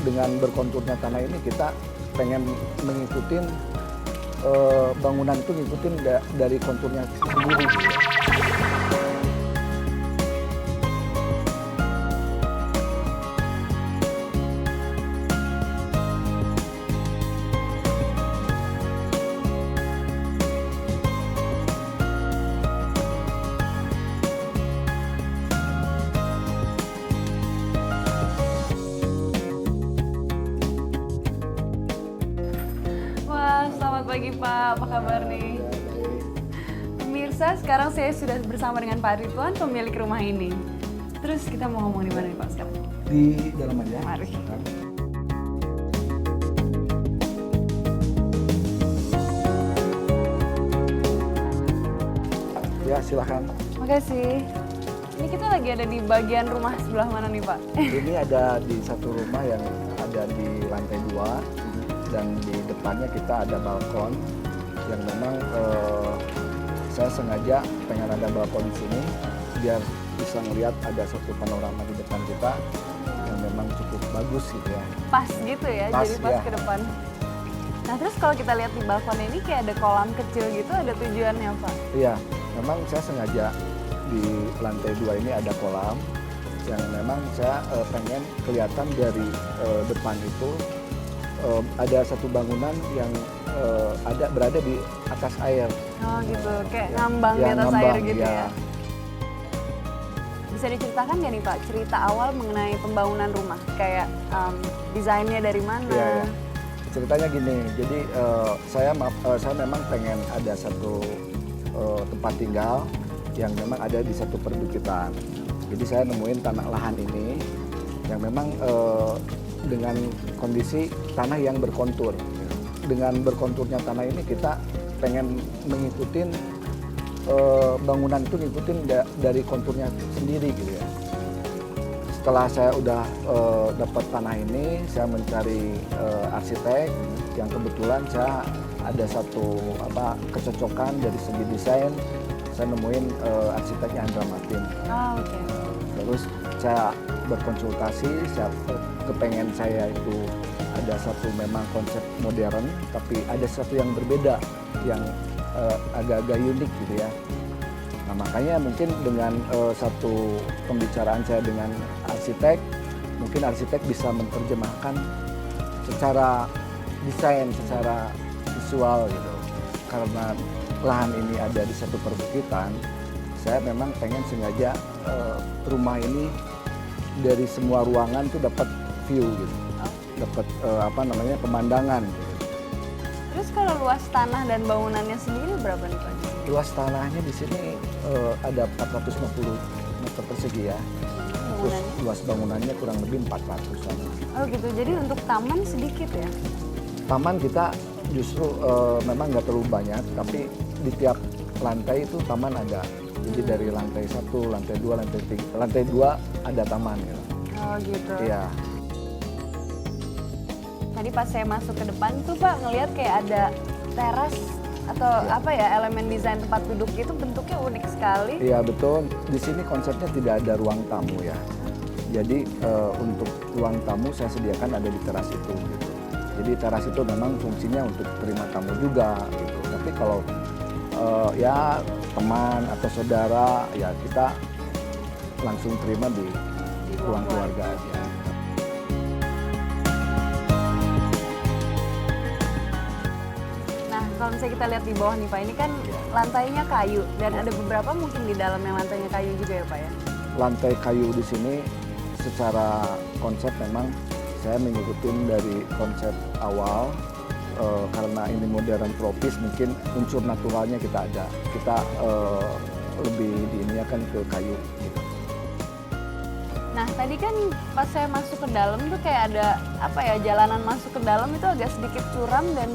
dengan berkonturnya tanah ini kita pengen mengikutin bangunan itu ngikutin dari konturnya sendiri. Wah, selamat pagi Pak, apa kabar nih? Pemirsa, sekarang saya sudah bersama dengan Pak Ridwan, pemilik rumah ini. Terus kita mau ngomong di mana nih Pak sekarang? Di dalam aja. Mari. Ya silakan. Makasih. Ini kita lagi ada di bagian rumah sebelah mana nih Pak? Ini ada di satu rumah yang ada di lantai 2 dan di depannya kita ada balkon yang memang saya sengaja pengen ada balkon di sini biar bisa ngelihat ada satu panorama di depan kita yang memang cukup bagus gitu ya. Pas gitu ya, Pas, jadi pas ya. ke depan. Nah terus kalau kita lihat di balkon ini kayak ada kolam kecil gitu, ada tujuannya Pak? Iya, memang saya sengaja di lantai 2 ini ada kolam yang memang saya pengen kelihatan dari depan itu ada satu bangunan yang berada di atas air. Oh gitu, kayak ngambang di Ya, atas ngambang, air gitu ya. ya. Bisa diceritakan nggak nih Pak, cerita awal mengenai pembangunan rumah? Kayak desainnya dari mana? Iya, iya. Ceritanya gini, jadi saya memang pengen ada satu tempat tinggal yang memang ada di satu perbukitan. Jadi saya nemuin tanah lahan ini yang memang dengan kondisi tanah yang berkontur. Dengan berkonturnya tanah ini kita pengen mengikutin bangunan itu ngikutin dari konturnya sendiri gitu ya. Setelah saya udah dapat tanah ini, saya mencari arsitek yang kebetulan saya ada satu kecocokan dari segi desain. Saya nemuin arsiteknya Andra Martin. Oh, oke. Terus saya berkonsultasi, saya kepengen saya itu ada satu memang konsep modern, tapi ada satu yang berbeda, yang agak-agak unik gitu ya. Nah makanya mungkin dengan satu pembicaraan saya dengan arsitek, mungkin arsitek bisa menerjemahkan secara desain, secara visual gitu. Karena lahan ini ada di satu perbukitan, saya memang pengen sengaja rumah ini dari semua ruangan itu dapat view gitu, dapat pemandangan. Gitu. Terus kalau luas tanah dan bangunannya sendiri berapa nih Pak? Luas tanahnya di sini ada 450 meter persegi ya. Terus Bangunannya? luas bangunannya kurang lebih 400-an. Oh gitu, jadi untuk taman sedikit ya? Taman kita justru memang nggak terlalu banyak, tapi di tiap lantai itu taman ada. Jadi dari lantai 1, lantai 2, lantai 3, lantai 2 ada taman gitu. Oh gitu. Iya. Tadi pas saya masuk ke depan tuh Pak ngelihat kayak ada teras atau elemen desain tempat duduk itu bentuknya unik sekali. Iya betul. Di sini konsepnya tidak ada ruang tamu ya. Jadi untuk ruang tamu saya sediakan ada di teras itu. Gitu. Jadi teras itu memang fungsinya untuk terima tamu juga. Gitu. Tapi kalau ya teman atau saudara ya kita langsung terima di ruang keluarga aja. Nah kalau misalnya kita lihat di bawah nih Pak, ini kan lantainya kayu dan ada beberapa mungkin di dalam yang lantainya kayu juga ya Pak ya? Lantai kayu di sini secara konsep memang saya mengikuti dari konsep awal karena ini modern tropis mungkin unsur naturalnya kita ada. Kita lebih diiniakan ke kayu gitu. Nah tadi kan pas saya masuk ke dalam tuh kayak ada jalanan masuk ke dalam itu agak sedikit curam dan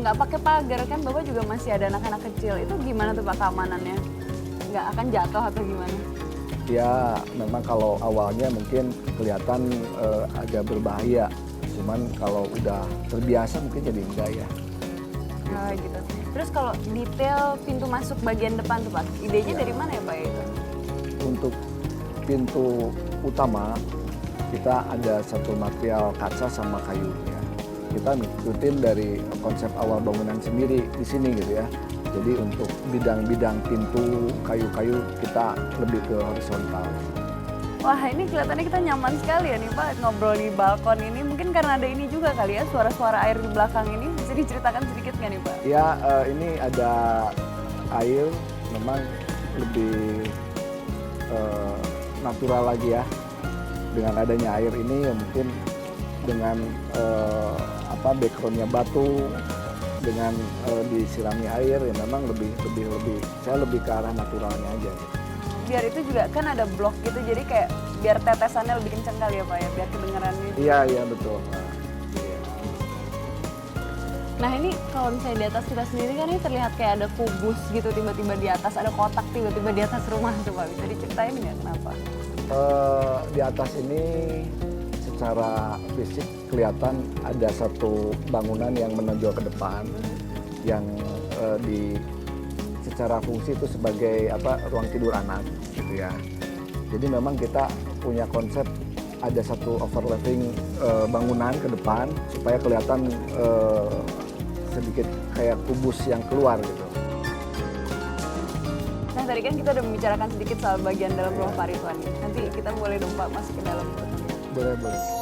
nggak pakai pagar kan, Bapak juga masih ada anak-anak kecil. Itu gimana tuh Pak keamanannya? Nggak akan jatuh atau gimana? Ya memang kalau awalnya mungkin kelihatan agak berbahaya. Cuman kalau udah terbiasa mungkin jadi enggak ya. Oh gitu. Terus kalau detail pintu masuk bagian depan tuh Pak, idenya dari mana ya Pak ya itu? Untuk pintu utama kita ada satu material kaca sama kayu ya. Kita ngikutin dari konsep awal bangunan sendiri di sini gitu ya. Jadi untuk bidang-bidang pintu, kayu-kayu kita lebih ke horizontal. Wah, ini kelihatannya kita nyaman sekali ya nih Pak ngobrol di balkon ini. Mungkin karena ada ini juga kali ya, suara-suara air di belakang ini. Bisa diceritakan sedikit nggak nih Pak? Ya, ini ada air, memang lebih natural lagi ya. Dengan adanya air ini ya mungkin dengan backgroundnya batu, dengan disirami air ya memang saya lebih ke arah naturalnya aja. Biar itu juga kan ada blok gitu, jadi kayak biar tetesannya lebih kenceng kali ya Pak ya, biar kedengerannya. Iya betul. Nah ini kalau misalnya di atas kita sendiri kan ini terlihat kayak ada kubus gitu tiba-tiba di atas, ada kotak tiba-tiba di atas rumah tuh Pak. Bisa diceritain nggak kenapa? Di atas ini secara fisik kelihatan ada satu bangunan yang menonjol ke depan, yang secara fungsi itu sebagai ruang tidur anak gitu ya. Jadi memang kita punya konsep ada satu overlapping bangunan ke depan supaya kelihatan sedikit kayak kubus yang keluar gitu. Nah tadi kan kita udah membicarakan sedikit soal bagian dalam rumah Pak Ridwan. Nanti kita boleh dong Pak masuk ke dalam. Boleh.